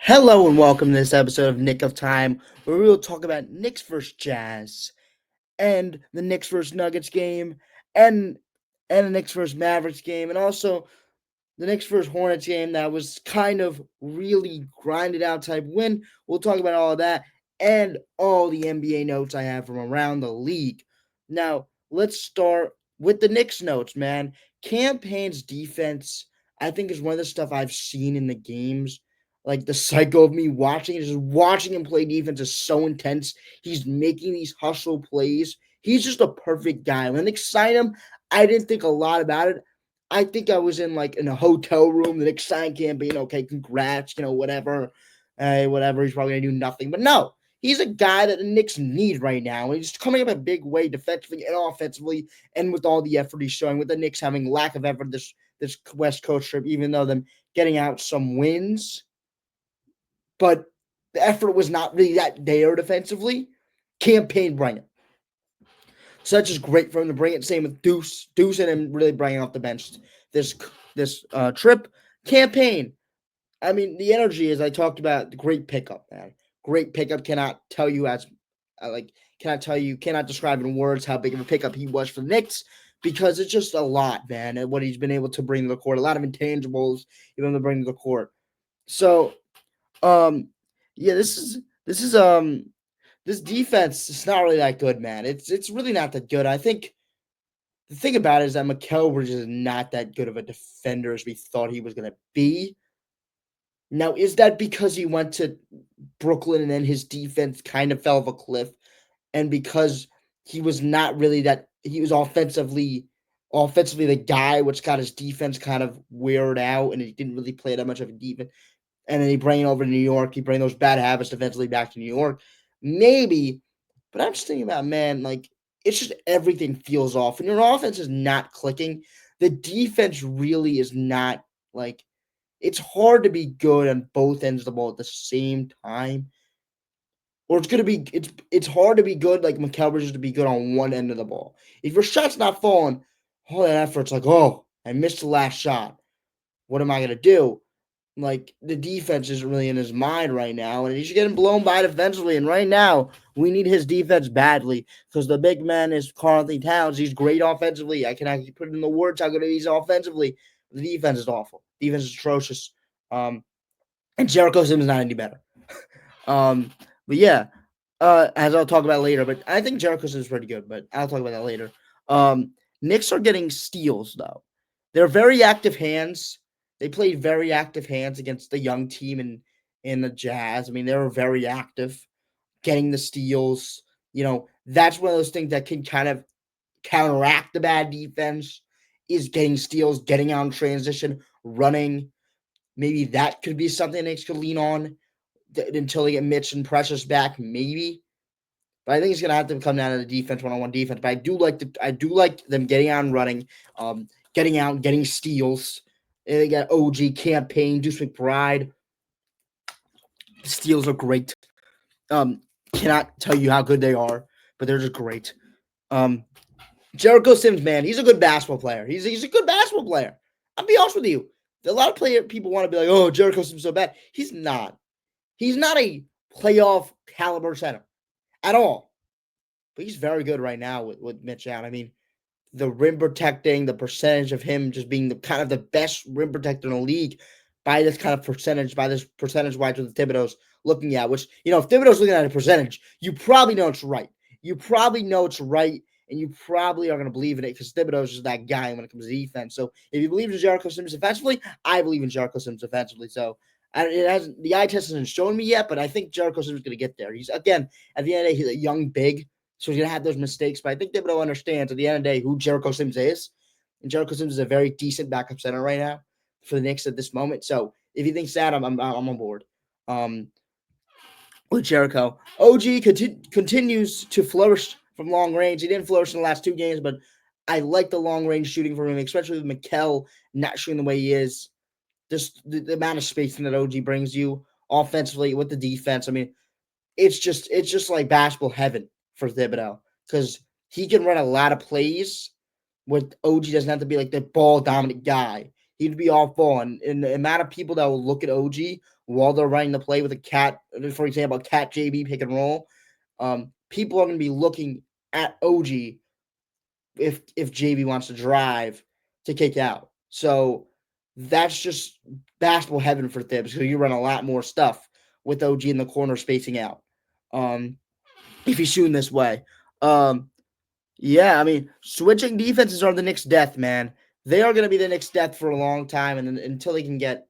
Hello and welcome to this episode of Nick of Time, where we will talk about Knicks vs Jazz and the Knicks vs Nuggets game and the Knicks vs Mavericks game, and also the Knicks vs Hornets game that was kind of really grinded out type win. We'll talk about all of that and all the NBA notes I have from around the league. Now, let's start with the Knicks notes, man. Cam Payne's defense, I think, is one of the stuff I've seen in the games. Like the cycle of me just watching him play defense is so intense. He's making these hustle plays. He's just a perfect guy. When they signed him, I didn't think a lot about it. I think I was in a hotel room. The Knicks sign campaign. Okay, congrats. Whatever. Hey, whatever. He's probably gonna do nothing. But no, he's a guy that the Knicks need right now. And he's coming up a big way defensively and offensively, and with all the effort he's showing. With the Knicks having lack of effort this West Coast trip, even though them getting out some wins, but the effort was not really that there defensively. Campaign bring it. So that's just great for him to bring it. Same with Deuce and him really bringing off the bench this trip. Campaign. I mean, the energy, as I talked about, great pickup, man. Great pickup. Cannot describe in words how big of a pickup he was for the Knicks because it's just a lot, man. And what he's been able to bring to the court, a lot of intangibles even to bring to the court. So, um, yeah, this defense is not really that good, man. It's really not that good. I think the thing about it is that Mikal Bridges is not that good of a defender as we thought he was going to be. Now, is that because he went to Brooklyn and then his defense kind of fell off a cliff, and because he was not really that he was offensively the guy, which got his defense kind of weird out, and he didn't really play that much of a defense. And then he bring it over to New York. He bring those bad habits defensively back to New York. Maybe, but I'm just thinking about, man, like it's just everything feels off. When your offense is not clicking, the defense really is not like it's hard to be good on both ends of the ball at the same time. Or it's hard to be good like Mikal Bridges to be good on one end of the ball. If your shot's not falling, all that effort's like, oh, I missed the last shot. What am I gonna do? Like the defense isn't really in his mind right now, and he's getting blown by defensively. And right now, we need his defense badly because the big man is Karl-Anthony Towns. He's great offensively. I can actually put it in the words how good he is offensively. The defense is awful. Defense is atrocious. And Jericho Sims is not any better. But yeah, as I'll talk about later. But I think Jericho Sims is pretty good. But I'll talk about that later. Knicks are getting steals though. They're very active hands. They played very active hands against the young team in the Jazz. I mean, they were very active, getting the steals. That's one of those things that can kind of counteract the bad defense is getting steals, getting out in transition, running. Maybe that could be something Knicks could lean on until they get Mitch and Precious back, maybe. But I think it's gonna have to come down to the defense, one-on-one defense. But I do like them getting out and running, getting out and getting steals. And they got OG campaign, Deuce McBride. The steals are great. Cannot tell you how good they are, but they're just great. Jericho Sims, man, he's a good basketball player. He's a good basketball player. I'll be honest with you. A lot of people want to be like, oh, Jericho Sims so bad. He's not. He's not a playoff caliber center at all. But he's very good right now with Mitch out. I mean, the rim protecting, the percentage of him just being the kind of the best rim protector in the league by this percentage wise with the Thibodeau's looking at, which, if Thibodeau's looking at a percentage, you probably know it's right. You probably know it's right, and you probably are going to believe in it because Thibodeau's just that guy when it comes to defense. So if you believe in Jericho Sims offensively, I believe in Jericho Sims offensively. So the eye test hasn't shown me yet, but I think Jericho Sims is going to get there. He's, again, at the end of the day, he's a young big, so he's going to have those mistakes. But I think Thibodeau understands at the end of the day who Jericho Sims is. And Jericho Sims is a very decent backup center right now for the Knicks at this moment. So if he thinks that, I'm on board. With Jericho, OG continues to flourish from long range. He didn't flourish in the last two games, but I like the long range shooting from him, especially with Mikal not shooting the way he is. Just the amount of spacing that OG brings you offensively with the defense. I mean, it's just like basketball heaven for Thibodeau because he can run a lot of plays. With OG doesn't have to be like the ball dominant guy. he'd be all for. And the amount of people that will look at OG while they're running the play with a cat, for example, cat JB pick and roll, people are going to be looking at OG if JB wants to drive to kick out. So that's just basketball heaven for Thibs because you run a lot more stuff with OG in the corner spacing out. If he's shooting this way. Yeah, I mean, switching defenses are the Knicks' death, man. They are going to be the Knicks' death for a long time, and until they can get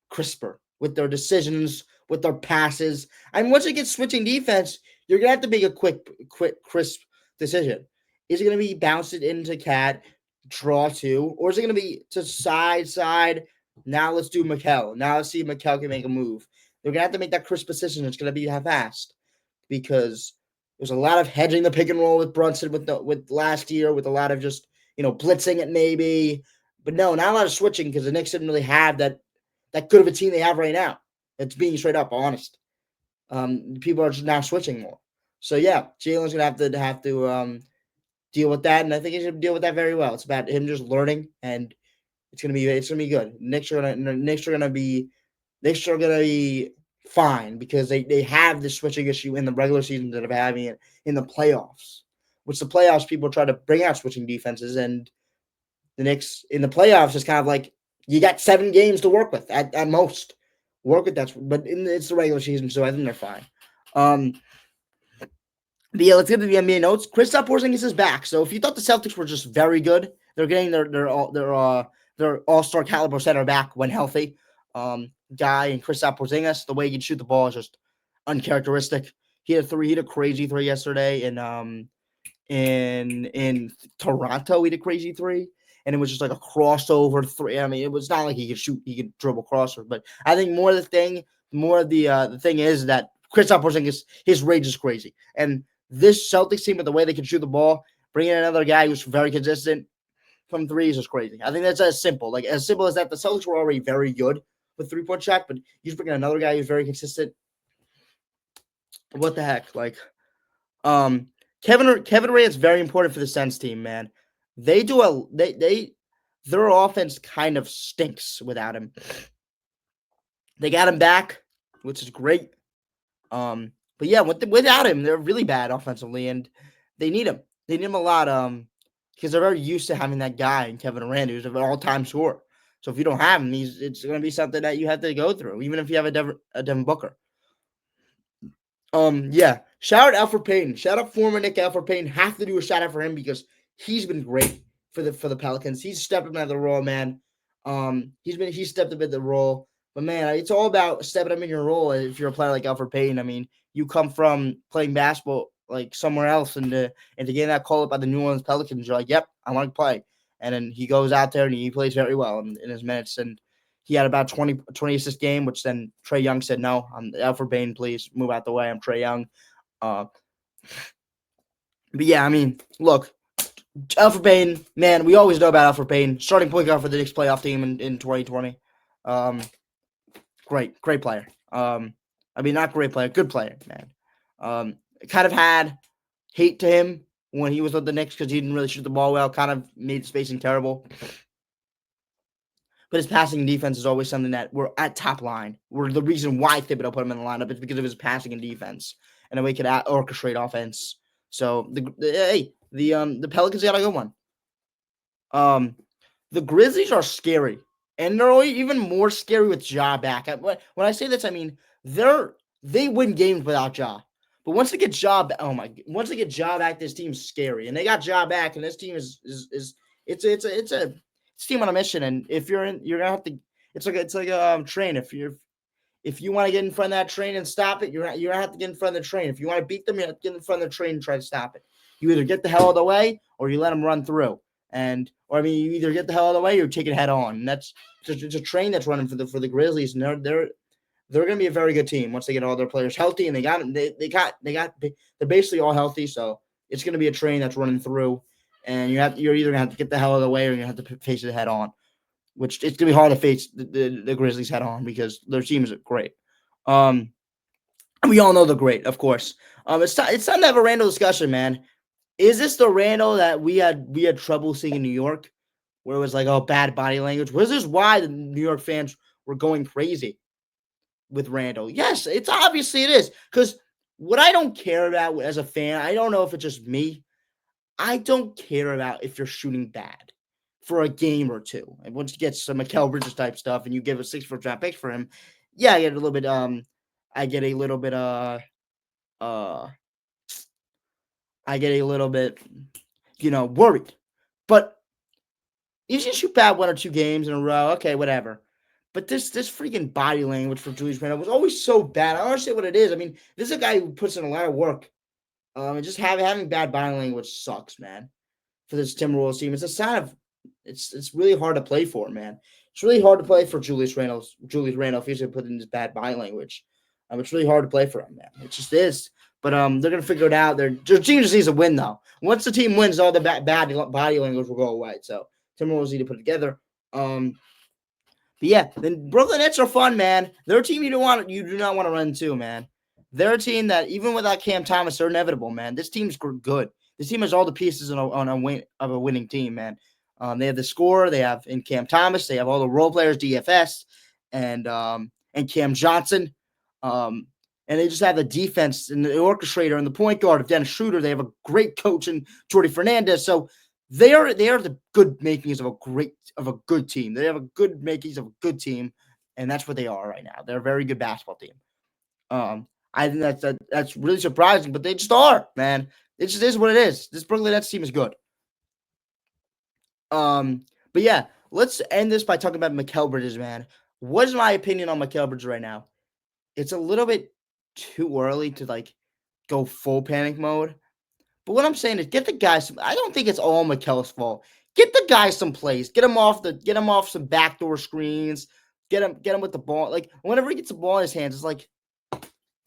crisper with their decisions, with their passes. I mean, once you get switching defense, you're going to have to make a quick, crisp decision. Is it going to be bounce it into Cat, draw two, or is it going to be to side? Now let's do Mikal. Now let's see if Mikal can make a move. They're going to have to make that crisp decision. It's going to be fast because there's a lot of hedging the pick and roll with Brunson with last year, with a lot of just blitzing it maybe, but no, not a lot of switching because the Knicks didn't really have that good of a team they have right now. It's being straight up honest. People are just now switching more. So yeah, Jalen's gonna have to deal with that, and I think he's gonna deal with that very well. It's about him just learning, and it's gonna be good. Knicks are gonna be fine because they have this switching issue in the regular season instead of having it in the playoffs. Which the playoffs people try to bring out switching defenses, and the Knicks in the playoffs is kind of like you got 7 games to work with at most. Work with that, but it's the regular season, so I think they're fine. But yeah, let's get to the NBA notes. Kristaps Porzingis is back. So if you thought the Celtics were just very good, they're getting their all-star caliber center back when healthy. Guy and Kristaps Porzingis, the way he can shoot the ball is just uncharacteristic. He had a crazy three yesterday in Toronto. He did a crazy three, and it was just like a crossover three. I mean, it was not like he could dribble crossover, but I think the thing is that Kristaps Porzingis, his rage is crazy, and this Celtics team with the way they can shoot the ball, bringing in another guy who's very consistent from threes is crazy. I think that's as simple as that. The Celtics were already very good with 3-point shot, but you just bring in another guy who's very consistent. What the heck? Kevin Durant's very important for the Suns team, man. Their offense kind of stinks without him. They got him back, which is great. But yeah, without him, they're really bad offensively, and they need him. They need him a lot, because they're very used to having that guy in Kevin Durant who's an all-time scorer. So if you don't have him, it's going to be something that you have to go through, even if you have a Devin Booker. Yeah. Shout out Elfrid Payton. Shout out former Nick Elfrid Payton. Have to do a shout out for him because he's been great for the Pelicans. He's stepped up into the role, man. He's stepped up into the role. But man, it's all about stepping up in your role if you're a player like Elfrid Payton. I mean, you come from playing basketball like somewhere else and to get that call up by the New Orleans Pelicans, you're like, yep, I want to play. And then he goes out there and he plays very well in his minutes. And he had about 20 assist game, which then Trae Young said, no, I'm Elfrid Payton, please move out the way. I'm Trae Young. But yeah, I mean, look, Elfrid Payton, man, we always know about Elfrid Payton, starting point guard for the Knicks playoff team in 2020. Great player. I mean, not great player, good player, man. Kind of had hate to him when he was with the Knicks because he didn't really shoot the ball well, kind of made spacing terrible. But his passing and defense is always something that we're at top line. We're the reason why Thibodeau put him in the lineup is because of his passing and defense and the way he could orchestrate offense. So the Pelicans got a good one. The Grizzlies are scary, and they're even more scary with Ja back. When I say this, I mean they win games without Ja. But once they get Ja back, this team's scary, and they got Ja back, and this team is it's a team on a mission. And if you're gonna have to, it's like a train. If you want to get in front of that train and stop it, you're gonna have to get in front of the train. If you want to beat them, you have to get in front of the train and try to stop it. You either get the hell out of the way or you let them run through. You either get the hell out of the way or take it head on. And it's a train that's running for the Grizzlies, and they're going to be a very good team once they get all their players healthy, and they're basically all healthy. So it's going to be a train that's running through, and you're either going to have to get the hell out of the way or you're going to have to face it head on, which it's going to be hard to face the Grizzlies head on because their team is great. We all know they're great, of course. It's time to have a Randall discussion, man. Is this the Randall that we had trouble seeing in New York? where it was like, oh, bad body language. Was this why the New York fans were going crazy with Randall? Yes, it's obviously it is. Because what I don't care about as a fan, I don't know if it's just me. I don't care about if you're shooting bad for a game or two. And once you get some Mikal Bridges type stuff and you give a 6 first round picks for him, yeah, I get a little bit I get a little bit uh I get a little bit, worried. But you should shoot bad 1 or 2 games in a row. Okay, whatever. But this freaking body language for Julius Randle was always so bad. I don't understand what it is. I mean, this is a guy who puts in a lot of work. And just having bad body language sucks, man. For this Timberwolves team, it's a sign of it's really hard to play for, man. It's really hard to play for Julius Randle. Julius Randle, if he's gonna put in this bad body language, it's really hard to play for him, man. It just is. But they're gonna figure it out. Their team just needs a win, though. Once the team wins, all the bad body language will go away. So Timberwolves need to put it together. But yeah, then Brooklyn Nets are fun, man. They're a team you do not want to run into, man. They're a team that even without Cam Thomas, they're inevitable, man. This team's good. This team has all the pieces on a winning team, man. They have the scorer, they have in Cam Thomas, they have all the role players, DFS, and Cam Johnson, and they just have the defense and the orchestrator and the point guard of Dennis Schroeder. They have a great coach in Jordy Fernandez. So they are the good makings of a good team. They have a good makings of a good team, and that's what they are right now. They're a very good basketball team. I think that's really surprising, but they just are, man. It just is what it is. This Brooklyn Nets team is good. But yeah, let's end this by talking about Mikal Bridges, man. What is my opinion on Mikal Bridges right now? It's a little bit too early to go full panic mode. But what I'm saying is get the guys. I don't think it's all Mikal's fault. Get the guys some plays. Get him off some backdoor screens. Get him with the ball. Like whenever he gets the ball in his hands, it's like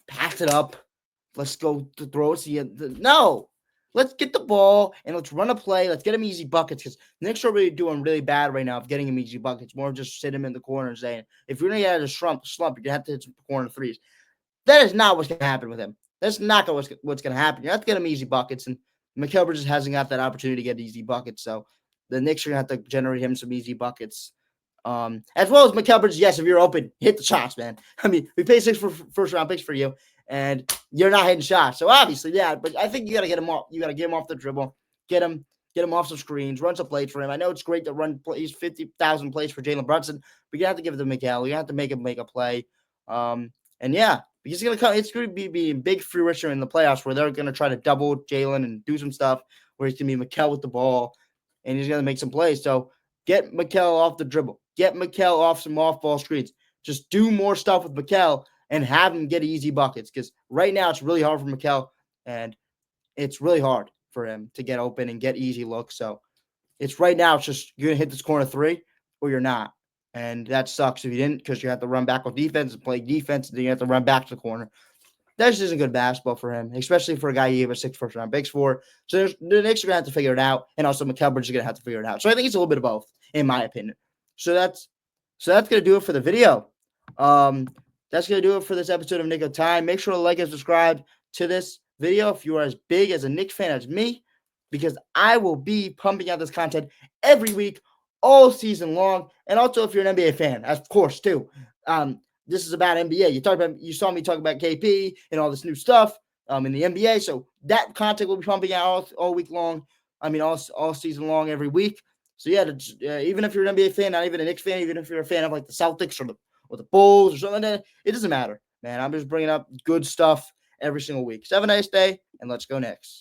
pass it up. Let's go to throw it to you. No. Let's get the ball and let's run a play. Let's get him easy buckets because Knicks are really doing really bad right now of getting him easy buckets. More just sit him in the corner and saying, if you're going to get out of a slump, you're going to have to hit some corner threes. That is not what's going to happen with him. That's not what's going to happen. You have to get him easy buckets, and Mikal Bridges hasn't got that opportunity to get easy buckets. So the Knicks are going to have to generate him some easy buckets. As well as Mikal Bridges, yes, if you're open, hit the shots, man. I mean, we paid 6 first-round picks for you, and you're not hitting shots. So obviously, yeah, but I think you got to get him off. You got to get him off the dribble, get him off some screens, run some plays for him. I know it's great to run plays, 50,000 plays for Jalen Brunson, but you have to give it to Mikal. You have to make him make a play. And yeah, because it's going to be big fruition in the playoffs where they're going to try to double Jalen and do some stuff where he's going to be Mikal with the ball, and he's going to make some plays. So get Mikal off the dribble. Get Mikal off some off-ball screens. Just do more stuff with Mikal and have him get easy buckets because right now it's really hard for Mikal, and it's really hard for him to get open and get easy looks. So it's right now it's just you're going to hit this corner three or you're not. And that sucks if you didn't because you have to run back with defense and play defense, and then you have to run back to the corner. That just isn't good basketball for him, especially for a guy you gave a 6 first-round picks for. So the Knicks are going to have to figure it out, and also Mikal Bridges is going to have to figure it out. So I think it's a little bit of both, in my opinion. So that's going to do it for the video. That's going to do it for this episode of Nick of Time. Make sure to like and subscribe to this video if you are as big as a Knicks fan as me, because I will be pumping out this content every week, all season long. And also, if you're an NBA fan, of course, too. This is about NBA. You saw me talk about KP and all this new stuff in the NBA. So that content will be pumping out all week long. I mean, all season long, every week. So yeah, even if you're an NBA fan, not even a Knicks fan, even if you're a fan of like the Celtics or the Bulls or something like that, it doesn't matter, man. I'm just bringing up good stuff every single week. So have a nice day, and let's go Knicks.